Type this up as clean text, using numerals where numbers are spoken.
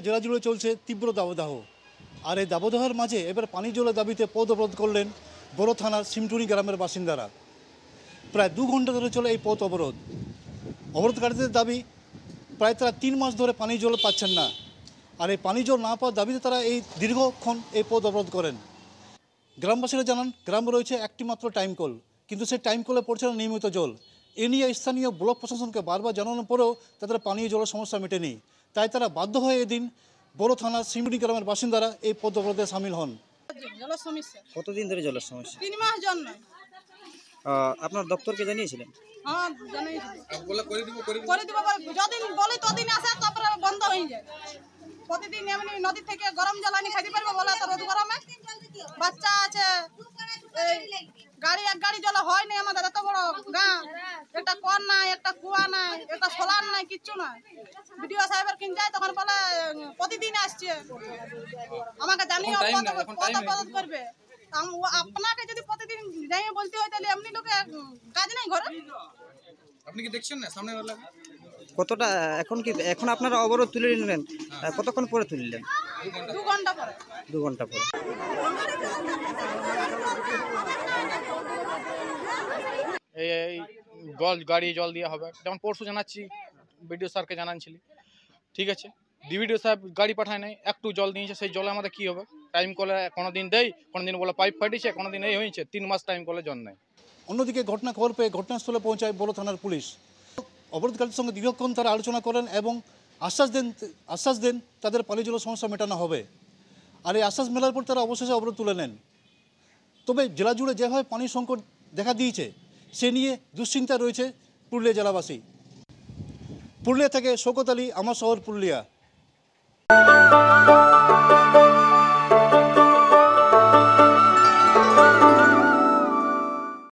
জেলা জুড়ে চলছে তীব্র দাবদাহ। আর এই দাবদাহের মাঝে এবার পানীয় জলের দাবিতে পথ অবরোধ করলেন বড় থানার সিমটুনি গ্রামের বাসিন্দারা। প্রায় 2 ঘন্টা ধরে চলে এই পথ অবরোধ। অবরোধকারীদের দাবি, প্রায় তারা 3 মাস ধরে পানীয় জল পাচ্ছেন না। আর এই পানীয় জল না পাওয়ার দাবিতে তারা এই দীর্ঘক্ষণ এই পথ অবরোধ করেন। গ্রামবাসীরা জানান, গ্রামে রয়েছে একটি মাত্র টাইম কল, কিন্তু সেই টাইম কলে পড়ছে না নিয়মিত জল। এ নিয়ে স্থানীয় ব্লক প্রশাসনকে বারবার জানানোর পরেও তাদের পানীয় জলের সমস্যা মেটেনি। তাই তারা বাধ্য হয়ে এদিন বড় থানার সিমটুনি গ্রামের বাসিন্দারা এই পথ অবরোধে সামিল হন। জলের সমস্যা কতদিন ধরে জলের সমস্যা? 3 মাস জল নাই। আপনার দপ্তরকে জানিয়েছিলেন? হ্যাঁ জানাইছি, করে দিব যদিন বলি তদিন আসে, তারপরে বন্ধ হয়ে যায়। প্রতিদিন এমনি নদী থেকে গরম জল আনি খাইতে পারবে বলে, তো রোদ গরমে বাচ্চা আছে, এক গাড়ি জল হয় না। আমাদের এত বড় গাঁ, একটা কল নাই, একটা কুয়া নাই, একটা সোলার নাই, কিচ্ছু নাই। বিডিও সাহেবের কিন যায় তখন বলে প্রতিদিন আসছে, আমাকে জানিয়ে পদ অবরোধ করবে। আপনাকে যদি প্রতিদিন যাই বলতে হয়, তাহলে এমনি লোকে কাজ নাই ঘরে। আপনি কি দেখছেন না সামনে वाला কতটা এখন আপনারা অবরোধ তুলে নিলেন, কতক্ষণ পরে তুললেন? 2 ঘন্টা পরে। 2 ঘন্টা পরে। এই গাড়ি জল দেওয়া হবে, যেমন পরশু জানাচ্ছি, বিডিও স্যারকে জানাচ্ছিলি, ঠিক আছে। ডিবিডিও সাহেব গাড়ি পাঠায় নাই, একটু জল দিয়েছে, সেই জলে আমাদের কী হবে? টাইম কলে কোনো দিন দেয়, কোনো দিন বলে পাইপ ফাটিছে, কোনো দিন এই হয়েছে। 3 মাস টাইম কলে জল নেই। অন্যদিকে ঘটনা খবর পেয়ে ঘটনাস্থলে পৌঁছায় বড় থানার পুলিশ। অবরোধকারীদের সঙ্গে দীর্ঘক্ষণ তারা আলোচনা করেন এবং আশ্বাস দেন তাদের পানীয় জলের সমস্যা মেটানো হবে। আর এই আশ্বাস মেলার পর তারা অবশেষে অবরোধ তুলে নেন। তবে জেলা জুড়ে যেভাবে পানির সংকট দেখা দিয়েছে, সে নিয়ে দুশ্চিন্তা রয়েছে পুরুলিয়া জেলাবাসী। পুরুলিয়া থেকে শওকত আলী, আমার শহর পুরুলিয়া।